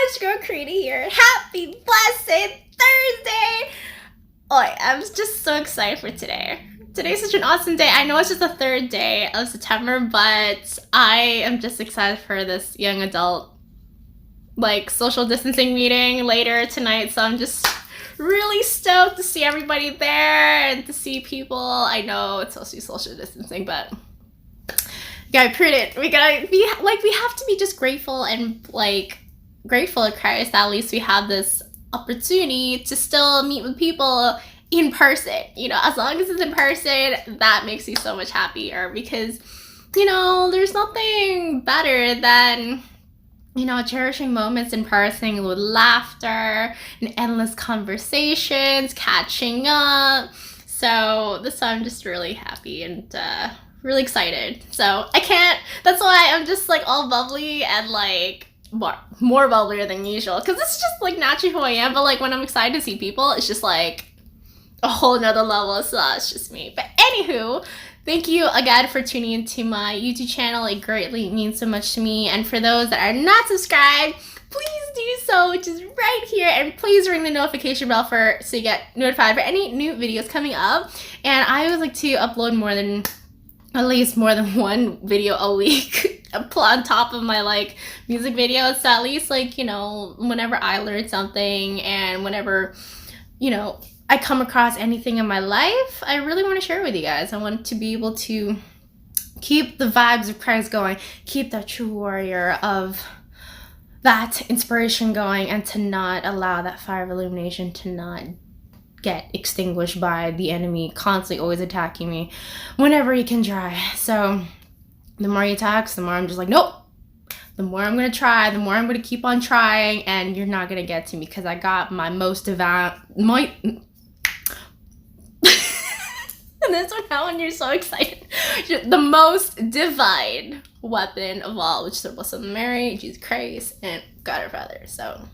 guys, girl Karina here. Happy blessed Thursday! Oh, I'm just so excited for today. Today's such an awesome day. I know it's just the third day of September, but I am just excited for this young adult social distancing meeting later tonight. So I'm just really stoked to see everybody there and to see people. I know it's supposed to be social distancing, but we gotta prove it. We gotta be we have to be just grateful and grateful to Christ that at least we have this opportunity to still meet with people in person. As long as it's in person, that makes me so much happier because there's nothing better than cherishing moments in person with laughter and endless conversations, catching up. So this time I'm just really happy and really excited. So that's why I'm just all bubbly and more bubblier than usual, because it's just naturally who I am. But when I'm excited to see people, it's just a whole nother level. So that's just me. But anywho, thank you again for tuning into my YouTube channel. It greatly means so much to me. And for those that are not subscribed, please do so, which is right here. And please ring the notification bell so you get notified for any new videos coming up. And I always like to upload at least more than one video a week on top of my music videos. So at least whenever I learn something and whenever I come across anything in my life, I really want to share with you guys. I want to be able to keep the vibes of Christ going, keep that true warrior of that inspiration going, and to not allow that fire of illumination to not get extinguished by the enemy constantly always attacking me whenever he can try. So the more he attacks, the more I'm just nope. The more I'm going to try, the more I'm going to keep on trying, and you're not going to get to me because I got my most devout... And this one now when you're so excited. The most divine weapon of all, which is the Blessed Mary, Jesus Christ, and God our Father. So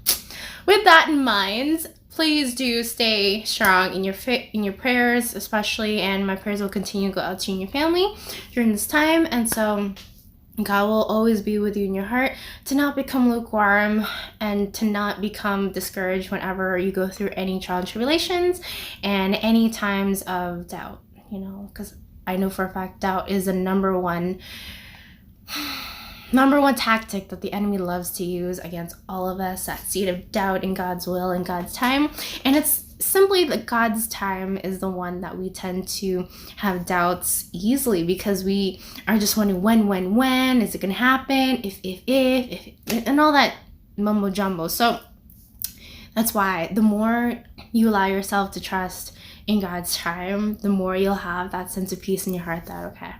with that in mind, please do stay strong in your prayers, especially, and my prayers will continue to go out to you and your family during this time. And so God will always be with you in your heart, to not become lukewarm and to not become discouraged whenever you go through any trials and tribulations and any times of doubt, because I know for a fact doubt is the number one tactic that the enemy loves to use against all of us, that seed of doubt in God's will and God's time. And it's simply that God's time is the one that we tend to have doubts easily, because we are just wondering when is it going to happen, if, and all that mumbo jumbo. So that's why the more you allow yourself to trust in God's time, the more you'll have that sense of peace in your heart that, okay,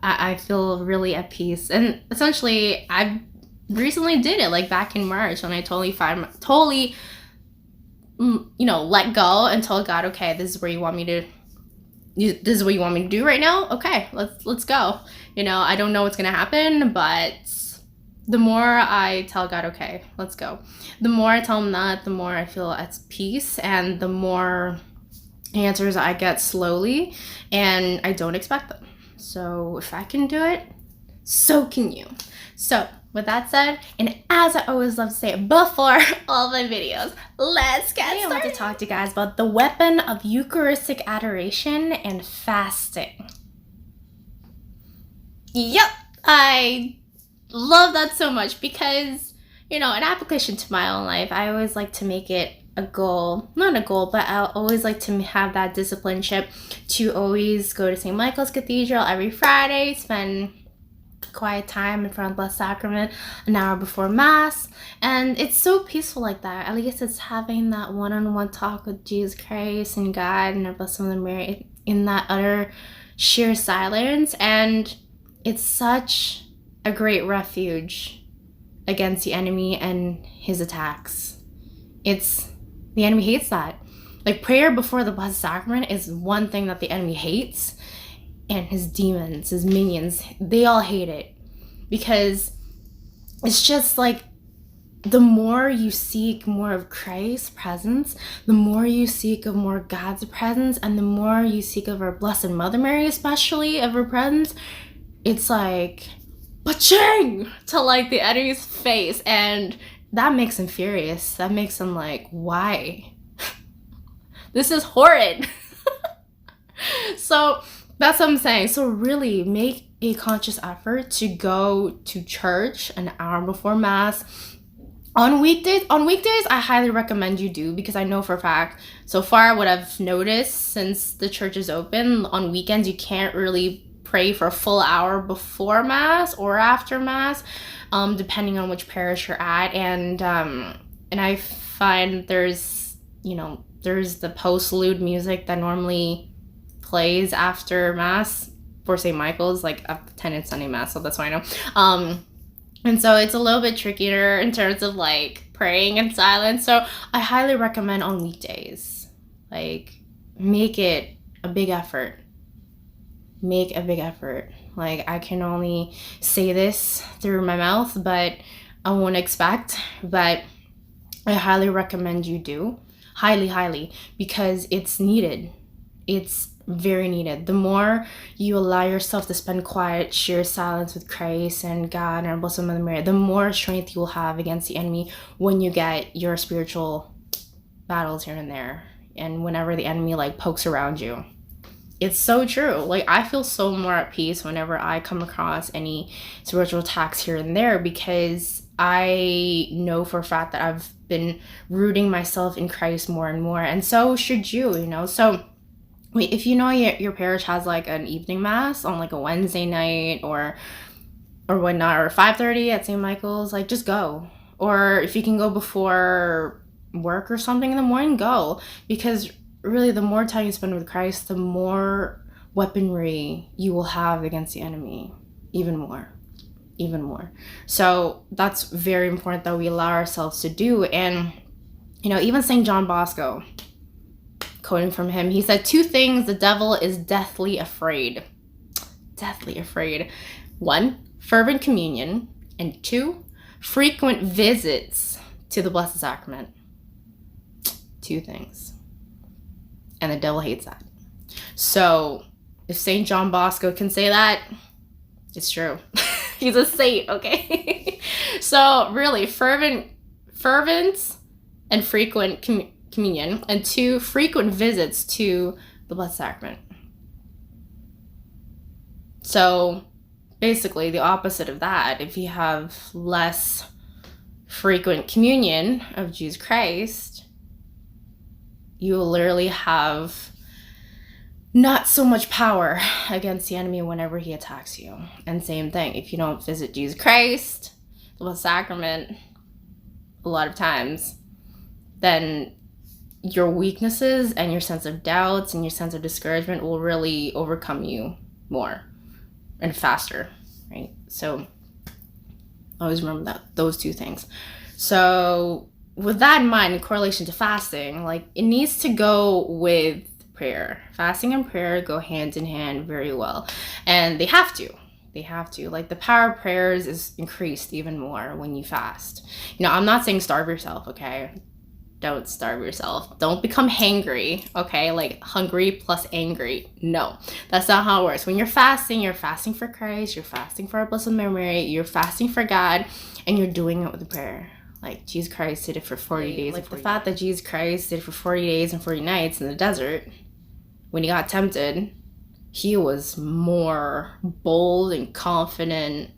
I feel really at peace. And essentially, I recently did it, back in March, when I totally let go and told God, okay, this is what you want me to do right now. Okay, let's go. I don't know what's gonna happen, but the more I tell God, okay, let's go, the more I tell him that, the more I feel at peace, and the more answers I get slowly, and I don't expect them. So if I can do it, so can you. So with that said, and as I always love to say before all my videos, let's get started. I want to talk to you guys about the weapon of Eucharistic adoration and fasting. Yep, I love that so much because, an application to my own life, I always like to make it a goal, not a goal, but I always like to have that discipleship to always go to St. Michael's Cathedral every Friday, spend quiet time in front of the Blessed Sacrament an hour before Mass, and it's so peaceful like that. At least it's having that one-on-one talk with Jesus Christ and God and our Blessed Mother Mary in that utter sheer silence, and it's such a great refuge against the enemy and his attacks. The enemy hates that. Prayer before the Blessed Sacrament is one thing that the enemy hates, and his demons, his minions, they all hate it, because it's just the more you seek more of Christ's presence, the more you seek of more God's presence, and the more you seek of our Blessed Mother Mary, especially of her presence, it's ba-ching to like the enemy's face, and that makes him furious. That makes him like, why? This is horrid. So that's what I'm saying. So really make a conscious effort to go to church an hour before Mass. On weekdays, I highly recommend you do, because I know for a fact, so far what I've noticed since the church is open, on weekends you can't really pray for a full hour before Mass or after Mass, depending on which parish you're at. And I find there's the postlude music that normally plays after Mass for St. Michael's, like I've attended Sunday Mass, so that's why I know. And so it's a little bit trickier in terms of like praying in silence. So I highly recommend on weekdays, like make it a big effort. Make a big effort. Like I can only say this through my mouth, but I won't expect. But I highly recommend you do. Highly, highly, because it's needed. It's very needed. The more you allow yourself to spend quiet, sheer silence with Christ and God and our Blessed Mother Mary, the more strength you will have against the enemy when you get your spiritual battles here and there, and whenever the enemy like pokes around you. It's so true. Like I feel so more at peace whenever I come across any spiritual attacks here and there, because I know for a fact that I've been rooting myself in Christ more and more, and so should you, So if you know your parish has like an evening Mass on like a Wednesday night or whatnot, or 5:30 at St. Michael's, like just go. Or if you can go before work or something in the morning, go. Because really the more time you spend with Christ, the more weaponry you will have against the enemy. Even more. So that's very important that we allow ourselves to do. And, even St. John Bosco, quoting from him, he said 2 things the devil is deathly afraid. 1, fervent communion, and 2, frequent visits to the Blessed Sacrament. 2 things. And the devil hates that. So if St. John Bosco can say that, it's true. He's a saint, okay? So really, fervent and frequent communion, and 2, frequent visits to the Blessed Sacrament. So basically the opposite of that, if you have less frequent communion of Jesus Christ, you will literally have not so much power against the enemy whenever he attacks you. And same thing, if you don't visit Jesus Christ, the Blessed Sacrament, a lot of times, then your weaknesses and your sense of doubts and your sense of discouragement will really overcome you more and faster, right? So always remember those 2 things. So with that in mind, in correlation to fasting, like it needs to go with prayer. Fasting and prayer go hand in hand very well. And they have to. Like the power of prayers is increased even more when you fast. I'm not saying starve yourself, okay? Don't starve yourself. Don't become hangry, okay? Like hungry plus angry. No, that's not how it works. When you're fasting for Christ, you're fasting for our Blessed Mary, you're fasting for God, and you're doing it with prayer. Like Jesus Christ did it for 40 days. Like the fact that Jesus Christ did it for 40 days and 40 nights in the desert, when he got tempted, he was more bold and confident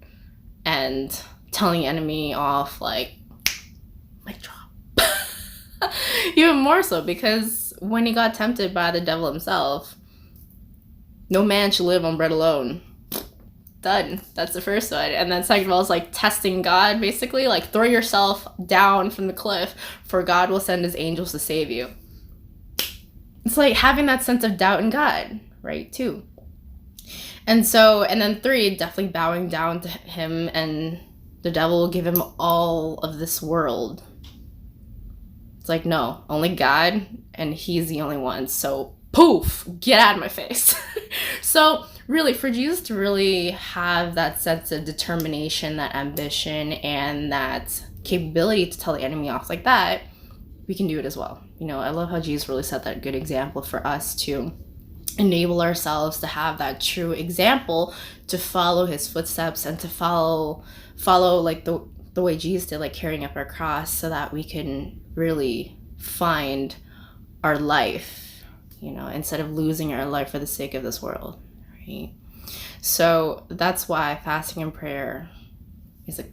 and telling the enemy off like drop. Even more so, because when he got tempted by the devil himself, no man should live on bread alone. Done. That's the first one. And then second of all is like testing God, basically. Like throw yourself down from the cliff, for God will send his angels to save you. It's like having that sense of doubt in God, right, too. And then 3, definitely bowing down to him, and the devil will give him all of this world. It's like, no, only God, and he's the only one. So poof, get out of my face. So really, for Jesus to really have that sense of determination, that ambition, and that capability to tell the enemy off like that, we can do it as well. I love how Jesus really set that good example for us to enable ourselves to have that true example, to follow his footsteps and to follow like the way Jesus did, like carrying up our cross, so that we can really find our life, instead of losing our life for the sake of this world, right? So that's why fasting and prayer is a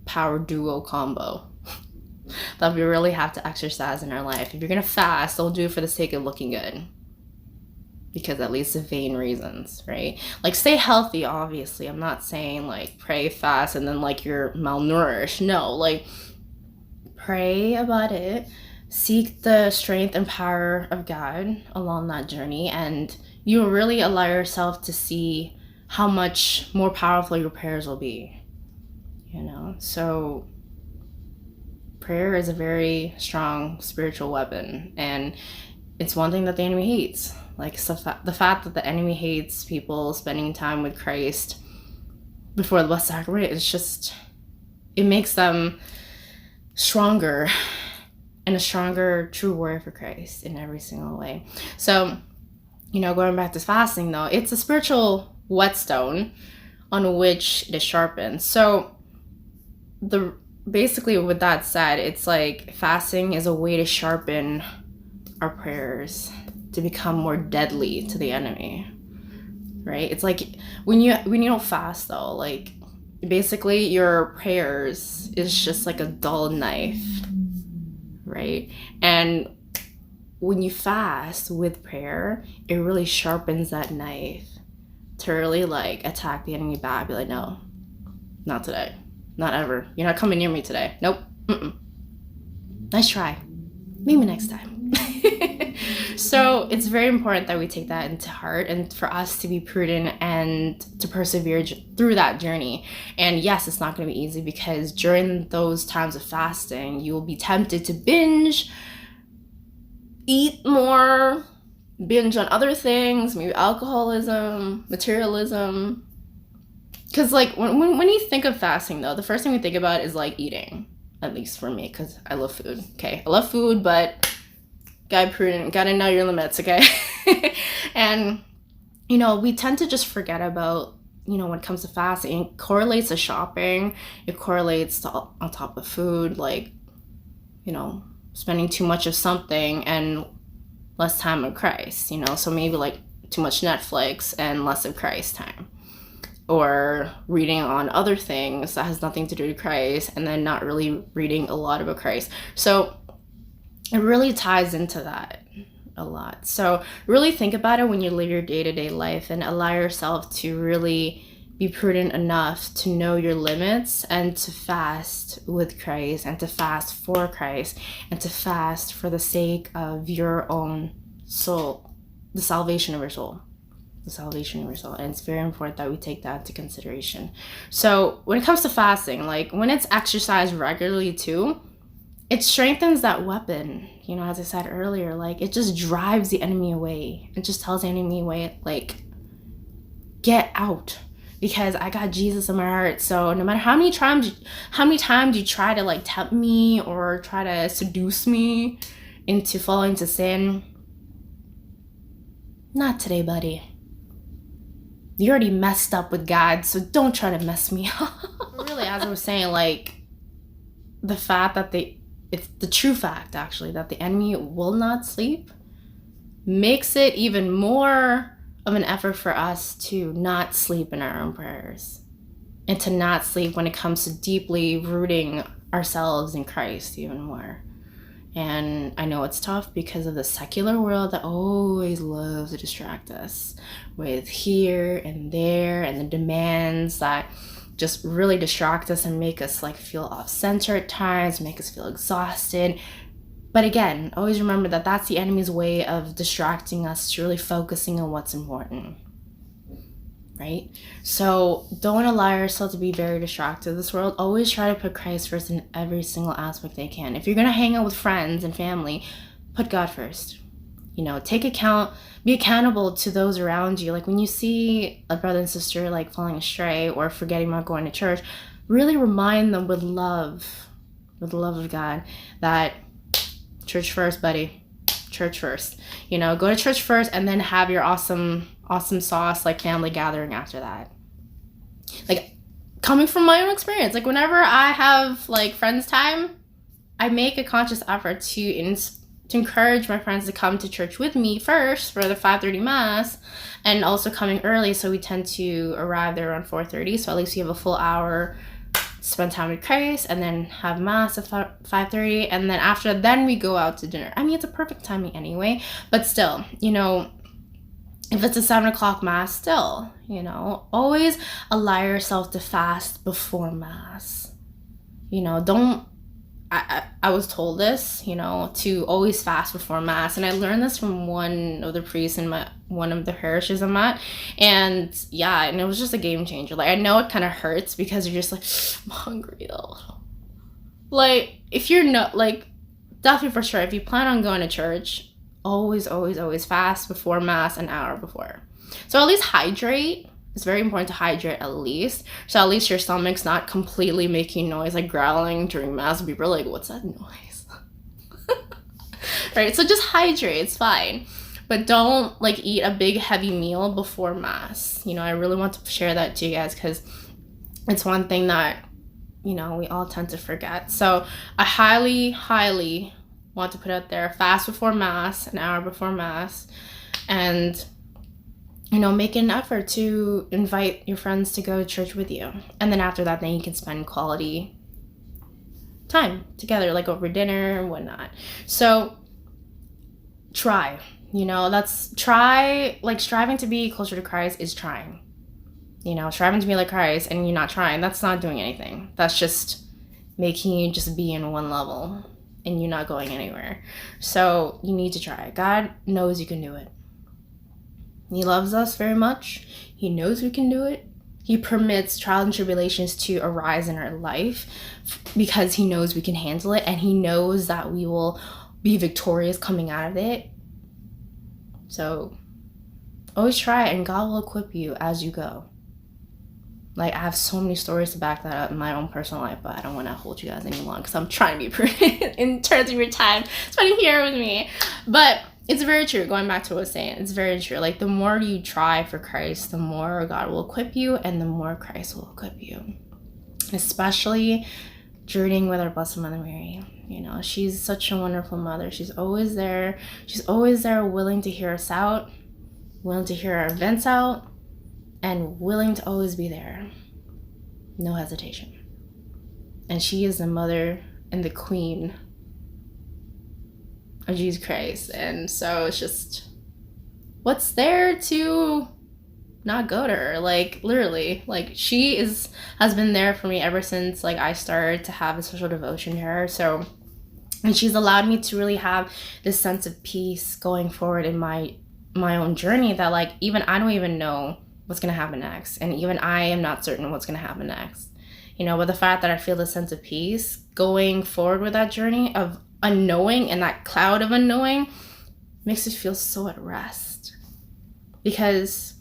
power duo combo that we really have to exercise in our life. If you're gonna fast, don't do it for the sake of looking good, because that leads to vain reasons, right? Like, stay healthy, obviously. I'm not saying like pray, fast, and then like you're malnourished. No, like, pray about it, seek the strength and power of God along that journey, and you will really allow yourself to see how much more powerful your prayers will be. So prayer is a very strong spiritual weapon, and it's one thing that the enemy hates. Like, the fact that the enemy hates people spending time with Christ before the Blessed Sacrament, it makes them stronger and a stronger true warrior for Christ in every single way. So, going back to fasting though, it's a spiritual whetstone on which it is sharpened. So basically with that said, it's like fasting is a way to sharpen our prayers to become more deadly to the enemy, right? It's like when you don't fast though, like, basically your prayers is just like a dull knife, right? And when you fast with prayer, it really sharpens that knife to really like attack the enemy back. Be like, no, not today, not ever. You're not coming near me today. Nope. Nice try. Maybe next time. So it's very important that we take that into heart, and for us to be prudent and to persevere through that journey. And yes, it's not going to be easy, because during those times of fasting, you will be tempted to binge, eat more, binge on other things, maybe alcoholism, materialism. Because like when you think of fasting though, the first thing we think about is like eating, at least for me, because I love food. Okay, I love food, but gotta be prudent, gotta know your limits, okay? And we tend to just forget about, when it comes to fasting, it correlates to shopping, it correlates to on top of food, like, spending too much of something and less time with Christ, so maybe like too much Netflix and less of Christ time, or reading on other things that has nothing to do with Christ, and then not really reading a lot about Christ. So it really ties into that a lot. So really think about it when you live your day-to-day life, and allow yourself to really be prudent enough to know your limits, and to fast with Christ, and to fast for Christ, and to fast for the sake of your own soul, the salvation of your soul. And it's very important that we take that into consideration. So when it comes to fasting, like when it's exercised regularly too, it strengthens that weapon, as I said earlier. Like, it just drives the enemy away. It just tells the enemy away, like, get out, because I got Jesus in my heart. So no matter how many times you try to like tempt me or try to seduce me into falling into sin, not today, buddy. You already messed up with God, so don't try to mess me up. Really, as I was saying, like, the fact that it's the true fact, actually, that the enemy will not sleep makes it even more of an effort for us to not sleep in our own prayers, and to not sleep when it comes to deeply rooting ourselves in Christ even more. And I know it's tough because of the secular world that always loves to distract us with here and there, and the demands that just really distract us and make us like feel off center at times, make us feel exhausted. But again, always remember that that's the enemy's way of distracting us to really focusing on what's important, right? So don't allow yourself to be very distracted in this world. Always try to put Christ first in every single aspect they can. If you're going to hang out with friends and family, put God first. Be accountable to those around you. Like when you see a brother and sister like falling astray or forgetting about going to church, really remind them with the love of God, that church first, buddy. church first. You know, go to church first and then have your awesome sauce, like, family gathering after that. Like, coming from my own experience, like, whenever I have, like, friends time, I make a conscious effort to encourage my friends to come to church with me first for the 5:30 mass, and also coming early, so we tend to arrive there around 4:30, so at least you have a full hour to spend time with Christ, and then have mass at 5:30, and then after then we go out to dinner. I mean, it's a perfect timing anyway, but still, you know, if it's a 7 o'clock mass, still, you know, always allow yourself to fast before mass. You know, don't, I was told this, you know, to always fast before mass, and I learned this from one of the priests in one of the parishes I'm at, and yeah, and it was just a game changer. Like, I know it kind of hurts because you're just like, I'm hungry though. Like, if you're not, like, definitely for sure, if you plan on going to church, always fast before mass, an hour before. So at least hydrate. It's very important to hydrate at least. So at least your stomach's not completely making noise, like growling during mass. People are like, what's that noise? Right? So just hydrate. It's fine. But don't, like, eat a big heavy meal before mass. You know, I really want to share that to you guys because it's one thing that, you know, we all tend to forget. So I highly want to put out there, fast before mass, an hour before mass, and, you know, make an effort to invite your friends to go to church with you. And then after that, then you can spend quality time together, like over dinner and whatnot. So try, you know, like, striving to be closer to Christ is trying. You know, striving to be like Christ and you're not trying, that's not doing anything. That's just making you just be in one level and you're not going anywhere. So you need to try. God knows you can do it. He loves us very much. He knows we can do it. He permits trials and tribulations to arise in our life because he knows we can handle it, and he knows that we will be victorious coming out of it. So always try, and God will equip you as you go. Like, I have so many stories to back that up in my own personal life, but I don't want to hold you guys any longer because I'm trying to be prudent in terms of your time spending here with me. But it's very true. Going back to what I was saying, it's very true. Like, the more you try for Christ, the more God will equip you, and the more Christ will equip you. Especially journeying with our Blessed Mother Mary. You know, she's such a wonderful mother. She's always there. She's always there, willing to hear us out, willing to hear our events out, and willing to always be there. No hesitation. And she is the mother and the queen of Jesus Christ. And so it's just, what's there to not go to her? Like, literally, like, she has been there for me ever since, like, I started to have a special devotion to her. So, and she's allowed me to really have this sense of peace going forward in my own journey, that, like, even I don't even know what's going to happen next. And even I am not certain what's going to happen next. You know, but the fact that I feel this sense of peace going forward with that journey of unknowing, and that cloud of unknowing makes us feel so at rest. Because,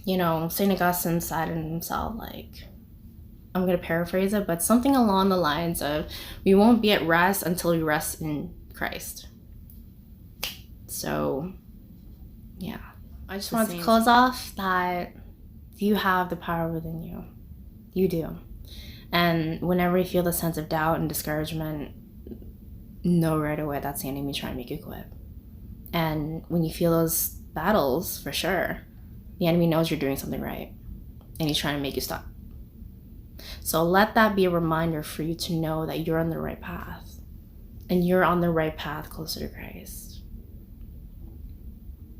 you know, St. Augustine said in himself, like, I'm going to paraphrase it, but something along the lines of, we won't be at rest until we rest in Christ. So, yeah. I just want to close off that you have the power within you. You do. And whenever you feel the sense of doubt and discouragement, know right away that's the enemy trying to make you quit. And when you feel those battles, for sure, the enemy knows you're doing something right, and he's trying to make you stop. So let that be a reminder for you to know that you're on the right path, and you're on the right path closer to Christ.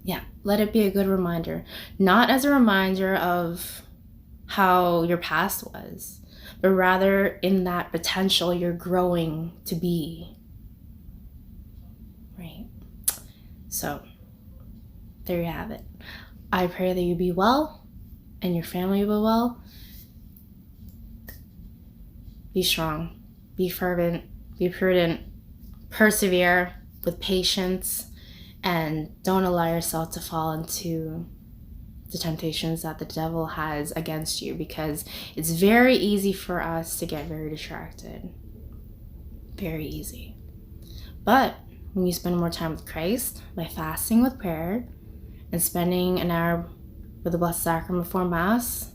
Yeah, let it be a good reminder, not as a reminder of how your past was, but rather in that potential you're growing to be. Right? So, there you have it. I pray that you be well and your family will be well. Be strong, be fervent, be prudent, persevere with patience, and don't allow yourself to fall into the temptations that the devil has against you, because it's very easy for us to get very distracted. Very easy. But when you spend more time with Christ by fasting with prayer and spending an hour with the Blessed Sacrament before Mass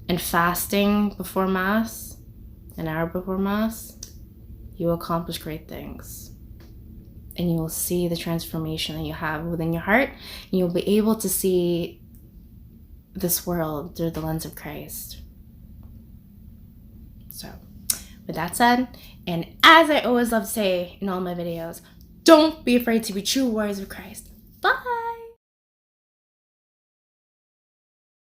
and fasting before Mass, an hour before Mass, you will accomplish great things. And you will see the transformation that you have within your heart. And you'll be able to see this world through the lens of Christ. So, with that said, and as I always love to say in all my videos, don't be afraid to be true warriors of Christ.